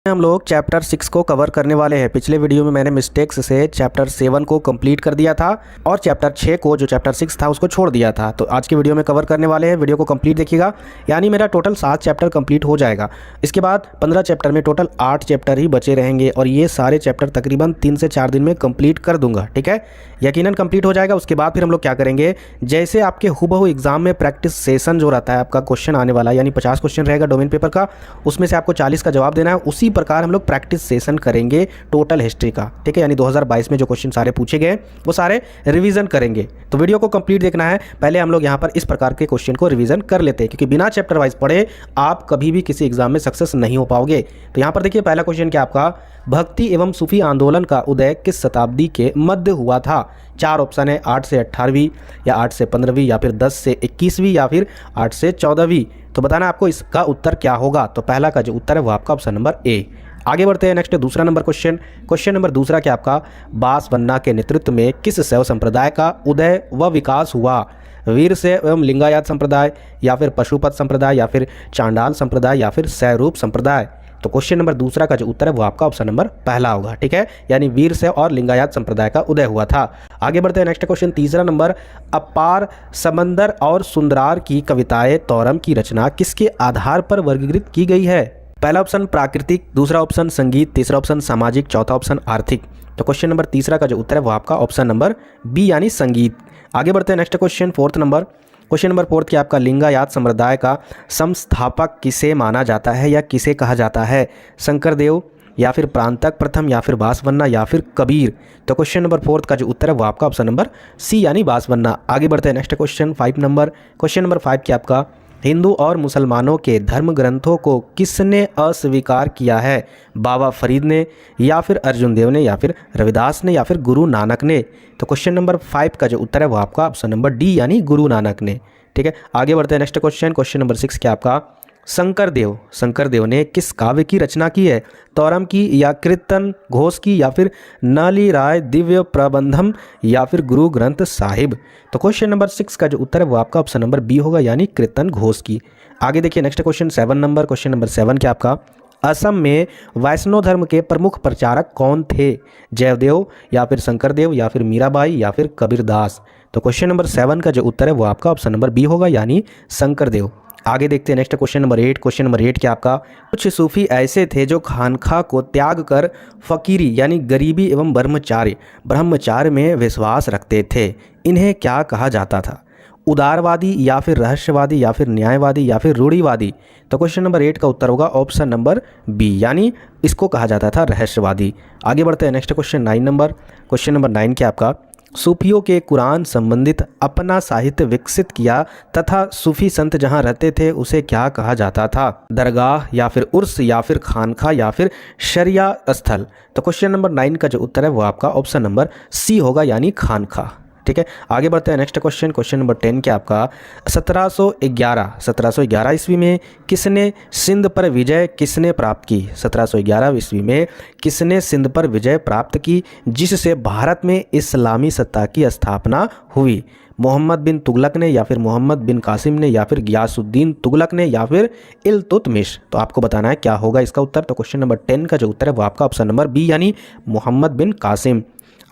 हम लोग चैप्टर 6 को कवर करने वाले हैं। पिछले वीडियो में मैंने मिस्टेक्स से चैप्टर 7 को कंप्लीट कर दिया था और चैप्टर 6 को, जो चैप्टर 6 था, उसको छोड़ दिया था। तो आज के वीडियो में कवर करने वाले हैं। वीडियो को कंप्लीट देखिएगा, यानी मेरा टोटल 7 चैप्टर कंप्लीट हो जाएगा। इसके बाद 15 चैप्टर में टोटल 8 चैप्टर ही बचे रहेंगे और ये सारे चैप्टर तकरीबन 3 से 4 दिन में कंप्लीट कर दूंगा। ठीक है, यकीनन कंप्लीट हो जाएगा। उसके बाद फिर हम लोग क्या करेंगे, जैसे आपके हुबहू एग्जाम में प्रैक्टिस सेशन जो रहता है, आपका क्वेश्चन आने वाला, यानी 50 क्वेश्चन रहेगा डोमेन पेपर का, उसमें से आपको 40 का जवाब देना है। उसी प्रकार हम लोग प्रैक्टिस सेशन करेंगे टोटल हिस्ट्री का। ठीक है, यानी 2022 में जो क्वेश्चन सारे पूछे गए वो सारे रिवीजन करेंगे। तो वीडियो को कंप्लीट देखना है। पहले हम लोग यहाँ पर इस प्रकार के क्वेश्चन को रिवीजन कर लेते हैं, क्योंकि बिना चैप्टर वाइज पढ़े आप कभी भी किसी एग्जाम में सक्सेस नहीं हो पाओगे। तो यहाँ पर देखिए, पहला क्वेश्चन क्या आपका, भक्ति एवं सूफी आंदोलन का उदय किस शताब्दी के मध्य हुआ था? 4 ऑप्शन है, 8 से 18वीं या 8 से 15वीं या फिर 10 से 21वीं या फिर 8 से 14वीं। तो बताना आपको इसका उत्तर क्या होगा। तो पहला का जो उत्तर है वो आपका ऑप्शन नंबर ए। आगे बढ़ते हैं, नेक्स्ट दूसरा नंबर क्वेश्चन। क्वेश्चन नंबर दूसरा क्या आपका, बासवन्ना के नेतृत्व में किस शैव संप्रदाय का उदय व विकास हुआ? वीरशैव एवं लिंगायत संप्रदाय या फिर पशुपत संप्रदाय या फिर चांडाल संप्रदाय या फिर सैरूप संप्रदाय। तो क्वेश्चन नंबर दूसरा का जो उत्तर है वो आपका ऑप्शन नंबर पहला होगा। ठीक है, यानी वीरशैव और लिंगायत संप्रदाय का उदय हुआ था। आगे बढ़ते हैं, नेक्स्ट क्वेश्चन तीसरा नंबर, अपार समंदर और सुंदरार की कविताएं तौरम की रचना किसके आधार पर वर्गीकृत की गई है? पहला ऑप्शन प्राकृतिक, दूसरा ऑप्शन संगीत, तीसरा ऑप्शन सामाजिक, चौथा ऑप्शन आर्थिक। तो क्वेश्चन नंबर तीसरा का जो उत्तर है वो आपका ऑप्शन नंबर बी यानी संगीत। आगे बढ़ते हैं, next question fourth number. Question number fourth क्या आपका, लिंगायत संप्रदाय का संस्थापक किसे माना जाता है या किसे कहा जाता है? शंकरदेव या फिर प्रांतक प्रथम या फिर बासवन्ना या फिर कबीर। तो क्वेश्चन नंबर फोर्थ का जो उत्तर है वो आपका ऑप्शन नंबर सी यानी बासवन्ना। आगे बढ़ते हैं, next question 5 number. Question number 5 क्या आपका, हिंदू और मुसलमानों के धर्म ग्रंथों को किसने अस्वीकार किया है? बाबा फरीद ने या फिर अर्जुन देव ने या फिर रविदास ने या फिर गुरु नानक ने। तो क्वेश्चन नंबर 5 का जो उत्तर है वो आपका ऑप्शन नंबर डी यानी गुरु नानक ने। ठीक है, आगे बढ़ते हैं, नेक्स्ट क्वेश्चन। क्वेश्चन नंबर 6 क्या आपका, शंकरदेव ने किस काव्य की रचना की है? तौरम की या कीर्तन घोष की या फिर नली राय दिव्य प्रबंधम या फिर गुरु ग्रंथ साहिब। तो क्वेश्चन नंबर 6 का जो उत्तर है वो आपका ऑप्शन नंबर बी होगा, यानी कीर्तन घोष की। आगे देखिए, next question 7 number. Question number 7 क्या आपका, असम में वैष्णव धर्म के प्रमुख प्रचारक कौन थे? जयदेव या फिर शंकरदेव या फिर मीराबाई या फिर कबीरदास। तो क्वेश्चन नंबर 7 का जो उत्तर है वो आपका ऑप्शन नंबर बी होगा, यानी शंकरदेव। आगे देखते हैं, next question number 8। Question number 8 क्या आपका, कुछ सूफी ऐसे थे जो खानखा को त्याग कर फकीरी यानी गरीबी एवं ब्रह्मचार्य में विश्वास रखते थे। इन्हें क्या कहा जाता था? उदारवादी या फिर रहस्यवादी या फिर न्यायवादी या फिर रूढ़िवादी। तो क्वेश्चन नंबर 8 का उत्तर होगा ऑप्शन नंबर बी, यानी इसको कहा जाता था रहस्यवादी। आगे बढ़ते हैं, next question 9 number. Question number 9 क्या आपका, सूफियों के कुरान संबंधित अपना साहित्य विकसित किया तथा सूफी संत जहां रहते थे उसे क्या कहा जाता था? दरगाह या फिर उर्स या फिर खानखा या फिर शरिया स्थल। तो क्वेश्चन नंबर 9 का जो उत्तर है वो आपका ऑप्शन नंबर सी होगा, यानी खानखा। ठीक है, आगे बढ़ते हैं, नेक्स्ट क्वेश्चन। क्वेश्चन नंबर 10 क्या आपका, 1711 ईस्वी में किसने सिंध पर विजय प्राप्त की? 1711 ईस्वी में किसने सिंध पर विजय प्राप्त की जिससे भारत में इस्लामी सत्ता की स्थापना हुई? मोहम्मद बिन तुगलक ने या फिर मोहम्मद बिन कासिम ने या फिर गियासुद्दीन तुगलक ने या फिर इल्तुतमिश। तो आपको बताना है क्या होगा इसका उत्तर। तो क्वेश्चन नंबर 10 का जो उत्तर है वो आपका ऑप्शन नंबर बी यानी मोहम्मद बिन कासिम।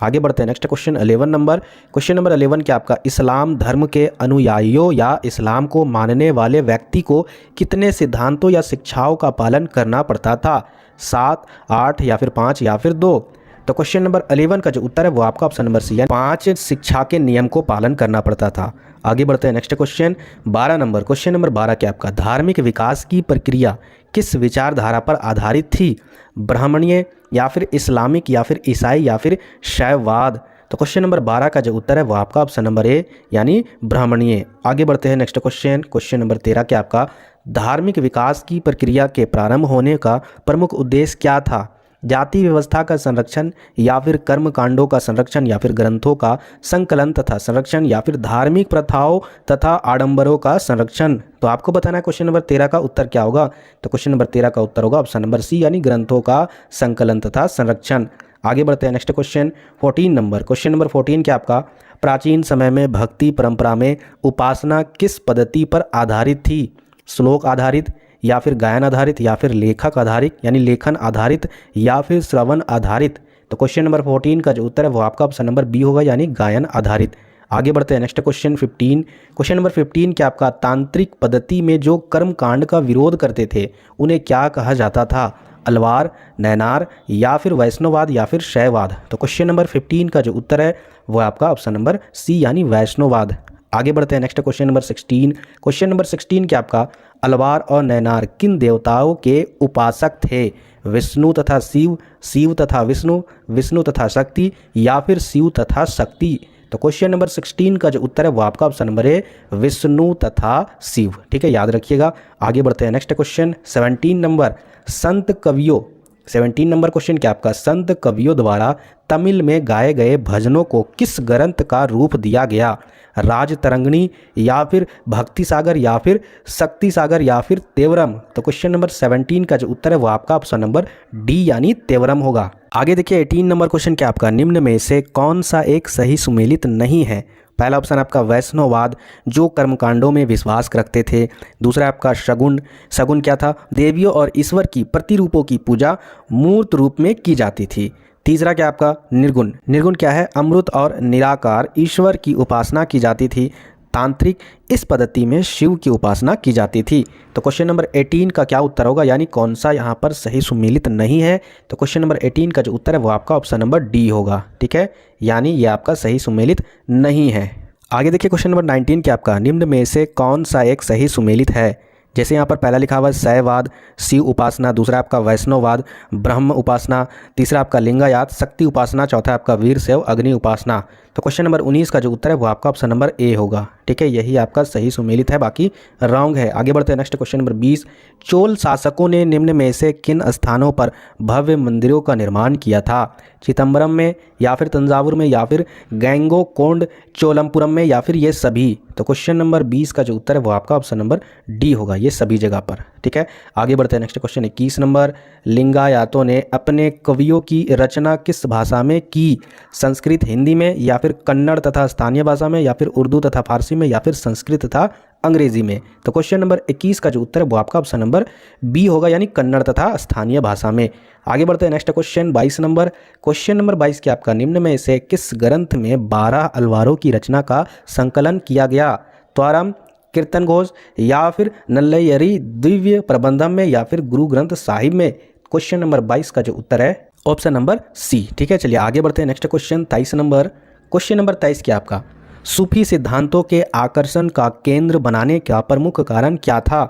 आगे बढ़ते हैं, next question 11 number. Question number 11 क्या आपका, इस्लाम धर्म के अनुयायियों या इस्लाम को मानने वाले व्यक्ति को कितने सिद्धांतों या शिक्षाओं का पालन करना पड़ता था? 7, 8 या फिर 5 या फिर 2। तो क्वेश्चन नंबर 11 का जो उत्तर है वो आपका ऑप्शन नंबर सी है, 5 शिक्षा के नियम को पालन करना पड़ता था। आगे बढ़ते हैं, next question 12 number. Question number 12 क्या आपका, धार्मिक विकास की प्रक्रिया किस विचारधारा पर आधारित थी? ब्राह्मणीय या फिर इस्लामिक या फिर ईसाई या फिर शैववाद। तो क्वेश्चन नंबर 12 का जो उत्तर है वो आपका ऑप्शन नंबर ए यानी ब्राह्मणीय। आगे बढ़ते हैं, नेक्स्ट क्वेश्चन। क्वेश्चन नंबर 13 क्या आपका, धार्मिक विकास की प्रक्रिया के प्रारंभ होने का प्रमुख उद्देश्य क्या था? जाति व्यवस्था का संरक्षण या फिर कर्म कांडों का संरक्षण या फिर ग्रंथों का संकलन तथा संरक्षण या फिर धार्मिक प्रथाओं तथा आडंबरों का संरक्षण। तो आपको बताना है क्वेश्चन नंबर 13 का उत्तर क्या होगा। तो क्वेश्चन नंबर 13 का उत्तर होगा ऑप्शन नंबर सी यानी ग्रंथों का संकलन तथा संरक्षण। आगे बढ़ते हैं, next question 14 number. Question number 14 क्या आपका, प्राचीन समय में भक्ति परंपरा में उपासना किस पद्धति पर आधारित थी? श्लोक आधारित या फिर गायन आधारित, या फिर लेखक आधारित यानी लेखन आधारित, या फिर श्रवण आधारित। तो क्वेश्चन नंबर 14 का जो उत्तर है वो आपका ऑप्शन नंबर बी होगा, यानी गायन आधारित। आगे बढ़ते हैं नेक्स्ट क्वेश्चन 15। क्वेश्चन नंबर 15 क्या आपका, तांत्रिक पद्धति में जो कर्मकांड का विरोध करते थे उन्हें क्या कहा जाता था? अलवार, नैनार, या फिर वैष्णववाद, या फिर शैववाद। तो क्वेश्चन नंबर 15 का जो उत्तर है वो आपका ऑप्शन नंबर सी यानी वैष्णववाद। आगे बढ़ते हैं next question number 16। Question number 16 क्या आपका, अलवार और नैनार किन देवताओं के उपासक थे? विष्णु तथा शिव, शिव तथा विष्णु, विष्णु तथा शक्ति, या फिर शिव तथा शक्ति। तो क्वेश्चन नंबर 16 का जो उत्तर है वो आपका ऑप्शन नंबर है विष्णु तथा शिव। ठीक है, याद रखिएगा। आगे बढ़ते हैं नेक्स्ट क्वेश्चन 17 नंबर, संत कवियों 17 नंबर क्वेश्चन क्या आपका, संत कवियों द्वारा तमिल में गाए गए भजनों को किस ग्रंथ का रूप दिया गया? राज तरंगिणी, या फिर भक्ति सागर, या फिर शक्ति सागर, या फिर तेवरम। तो क्वेश्चन नंबर 17 का जो उत्तर है वो आपका ऑप्शन नंबर डी यानी तेवरम होगा। आगे देखिए 18 नंबर क्वेश्चन क्या आपका, निम्न में से कौन सा एक सही सुमेलित नहीं है? पहला ऑप्शन आपका वैष्णववाद, जो कर्मकांडों में विश्वास रखते थे। दूसरा आपका शगुन, शगुन क्या था? देवियों और ईश्वर की प्रतिरूपों की पूजा मूर्त रूप में की जाती थी। तीसरा क्या आपका निर्गुण, निर्गुण क्या है? अमृत और निराकार ईश्वर की उपासना की जाती थी। तांत्रिक, इस पद्धति में शिव की उपासना की जाती थी। तो क्वेश्चन नंबर 18 का क्या उत्तर होगा, यानी कौन सा यहाँ पर सही सुमेलित नहीं है? तो क्वेश्चन नंबर 18 का जो उत्तर है वो आपका ऑप्शन नंबर डी होगा। ठीक है, यानी ये आपका सही सुमेलित नहीं है। आगे देखिए क्वेश्चन नंबर 19 क्या आपका, निम्न में से कौन सा एक सही सुमेलित है? जैसे यहाँ पर पहला लिखा हुआ है शैववाद, शिव उपासना, दूसरा आपका वैष्णववाद, ब्रह्म उपासना, तीसरा आपका लिंगायत, शक्ति उपासना, चौथा आपका वीर शैव अग्नि उपासना। तो क्वेश्चन नंबर 19 का जो उत्तर है वो आपका ऑप्शन नंबर ए होगा। ठीक है, यही आपका सही सुमेलित है, बाकी रॉन्ग है। आगे बढ़ते हैं नेक्स्ट क्वेश्चन नंबर 20। चोल शासकों ने निम्न में से किन स्थानों पर भव्य मंदिरों का निर्माण किया था? चिदम्बरम में, या फिर तंजावुर में, या फिर गैंगोकोंड चोलमपुरम में, या फिर ये सभी। तो क्वेश्चन नंबर 20 का जो उत्तर है वो आपका ऑप्शन नंबर डी होगा, ये सभी जगह पर। ठीक है, आगे बढ़ते हैं नेक्स्ट क्वेश्चन 21 नंबर, लिंगायतों ने अपने कवियों की रचना किस भाषा में की? संस्कृत, हिंदी में, या फिर कन्नड़ तथा स्थानीय भाषा में, या फिर उर्दू तथा फारसी में, या फिर संस्कृत तथा अंग्रेजी में। तो क्वेश्चन नंबर 21 का जो उत्तर है वो आपका ऑप्शन नंबर बी होगा, यानी कन्नड़ तथा स्थानीय भाषा में। आगे बढ़ते हैं next question 22 number. Question number 22 क्या आपका, निम्न में से किस ग्रंथ में 12 अलवारों की रचना का संकलन किया गया? त्वारम, कीर्तन घोष, या फिर नल्लयरी दिव्य प्रबंधम में, या फिर गुरु ग्रंथ साहिब में। क्वेश्चन नंबर 22 का जो उत्तर है ऑप्शन नंबर सी। ठीक है, चलिए आगे बढ़ते हैं next question 23 number. Question number 23 क्या आपका, सूफी सिद्धांतों के आकर्षण का केंद्र बनाने का प्रमुख कारण क्या था?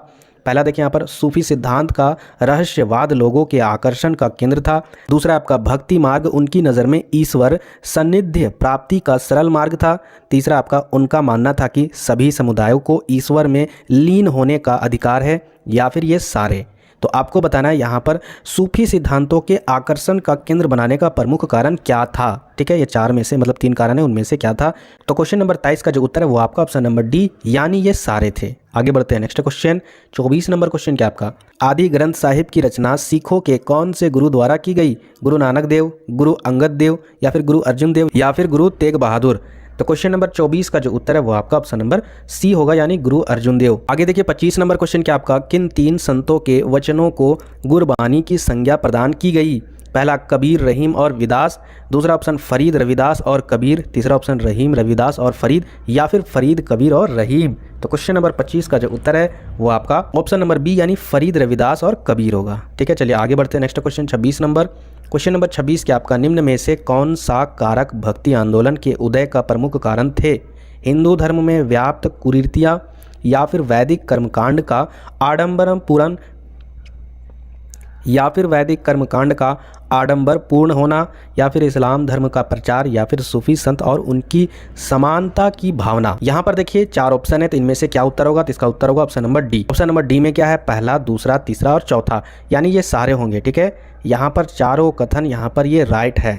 पहला देखिए यहाँ पर सूफी सिद्धांत का रहस्यवाद लोगों के आकर्षण का केंद्र था। दूसरा आपका भक्ति मार्ग उनकी नज़र में ईश्वर सान्निध्य प्राप्ति का सरल मार्ग था। तीसरा आपका उनका मानना था कि सभी समुदायों को ईश्वर में लीन होने का अधिकार है, या फिर ये सारे। तो आपको बताना है यहाँ पर सूफी सिद्धांतों के आकर्षण का केंद्र बनाने का प्रमुख कारण क्या था। ठीक है, ये चार में से मतलब 3 कारण है, उनमें से क्या था? तो क्वेश्चन नंबर 23 का जो उत्तर है वो आपका ऑप्शन नंबर डी, यानी ये सारे थे। आगे बढ़ते हैं नेक्स्ट क्वेश्चन 24 नंबर क्वेश्चन क्या आपका, आदि ग्रंथ साहिब की रचना सिखों के कौन से गुरु द्वारा की गई? गुरु नानक देव, गुरु अंगद देव, या फिर गुरु अर्जुन देव, या फिर गुरु तेग बहादुर। तो क्वेश्चन नंबर 24 का जो उत्तर है वो आपका ऑप्शन नंबर सी होगा, यानी गुरु अर्जुन देव। आगे देखिए 25 नंबर क्वेश्चन क्या आपका, किन 3 संतों के वचनों को गुरबानी की संज्ञा प्रदान की गई? पहला कबीर, रहीम और विदास, दूसरा ऑप्शन फरीद, रविदास और कबीर, तीसरा ऑप्शन रहीम, रविदास और फरीद, या फिर फरीद, कबीर और रहीम। तो क्वेश्चन नंबर 25 का जो उत्तर है वो आपका ऑप्शन नंबर बी, यानी फरीद, रविदास और कबीर होगा। ठीक है, चलिए आगे बढ़ते हैं next question 26 number. Question number 26 क्या आपका, निम्न में से कौन सा कारक भक्ति आंदोलन के उदय का प्रमुख कारण थे? हिंदू धर्म में व्याप्त कुरीतियाँ, या फिर वैदिक कर्मकांड का आडंबरम पूर्ण, या फिर वैदिक कर्मकांड का आडंबर पूर्ण होना, या फिर इस्लाम धर्म का प्रचार, या फिर सूफी संत और उनकी समानता की भावना। यहाँ पर देखिए 4 ऑप्शन है, तो इनमें से क्या उत्तर होगा? तो इसका उत्तर होगा option number D. Option number D में क्या है? पहला, दूसरा, तीसरा और चौथा, यानी ये सारे होंगे। ठीक है, यहाँ पर चारों कथन यहाँ पर ये राइट है।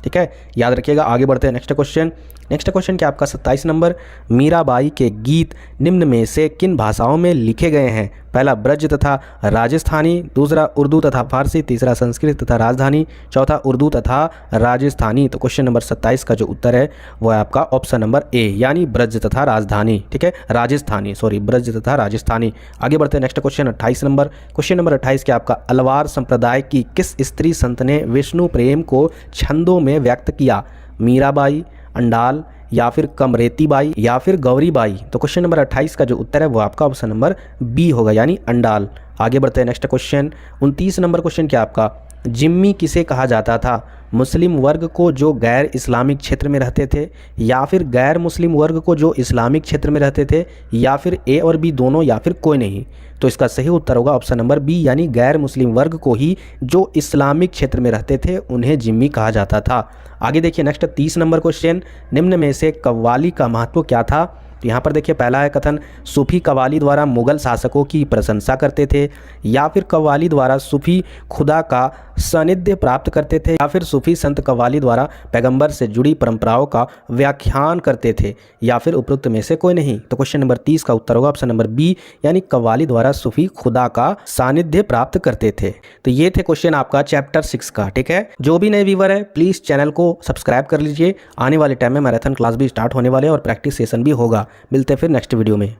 ठीक है, याद रखिएगा। आगे बढ़ते हैं नेक्स्ट क्वेश्चन नेक्स्ट क्वेश्चन क्या आपका 27 नंबर, मीराबाई के गीत निम्न में से किन भाषाओं में लिखे गए हैं? पहला ब्रज तथा राजस्थानी, दूसरा उर्दू तथा फारसी, तीसरा संस्कृत तथा राजधानी, चौथा उर्दू तथा राजस्थानी। तो क्वेश्चन नंबर 27 का जो उत्तर है वो है आपका ऑप्शन नंबर ए, यानी ब्रज तथा राजधानी। ठीक है, राजस्थानी, सॉरी, ब्रज तथा राजस्थानी। आगे बढ़ते हैं next question 28 number. Question number 28 क्या आपका, अलवार संप्रदाय की किस स्त्री संत ने विष्णु प्रेम को छंदों में व्यक्त किया? मीराबाई, अंडाल, या फिर कमरेती बाई, या फिर गौरी बाई। तो क्वेश्चन नंबर 28 का जो उत्तर है वो आपका ऑप्शन नंबर बी होगा, यानी अंडाल। आगे बढ़ते हैं नेक्स्ट क्वेश्चन 29 नंबर। क्वेश्चन क्या आपका, जिम्मी किसे कहा जाता था? मुस्लिम वर्ग को जो गैर इस्लामिक क्षेत्र में रहते थे, या फिर गैर मुस्लिम वर्ग को जो इस्लामिक क्षेत्र में रहते थे, या फिर ए और बी दोनों, या फिर कोई नहीं? तो इसका सही उत्तर होगा ऑप्शन नंबर बी, यानी गैर मुस्लिम वर्ग को ही जो इस्लामिक क्षेत्र में रहते थे उन्हें जिम्मी कहा जाता था। आगे देखिए नेक्स्ट 30 नंबर क्वेश्चन, निम्न में से कव्वाली का महत्व क्या था? तो यहाँ पर देखिए पहला है कथन, सूफी कव्वाली द्वारा मुग़ल शासकों की प्रशंसा करते थे, या फिर कव्वाली द्वारा सूफी खुदा का सानिध्य प्राप्त करते थे, या फिर सूफी संत कव्वाली द्वारा पैगंबर से जुड़ी परंपराओं का व्याख्यान करते थे, या फिर उपरोक्त में से कोई नहीं? तो क्वेश्चन नंबर 30 का उत्तर होगा ऑप्शन नंबर बी, यानी कव्वाली द्वारा सूफी खुदा का सानिध्य प्राप्त करते थे। तो ये थे क्वेश्चन आपका चैप्टर 6 का। ठीक है, जो भी नए व्यूवर है प्लीज़ चैनल को सब्सक्राइब कर लीजिए। आने वाले टाइम में मैराथन क्लास भी स्टार्ट होने वाले हैं और प्रैक्टिस सेशन भी होगा। मिलते हैं फिर नेक्स्ट वीडियो में।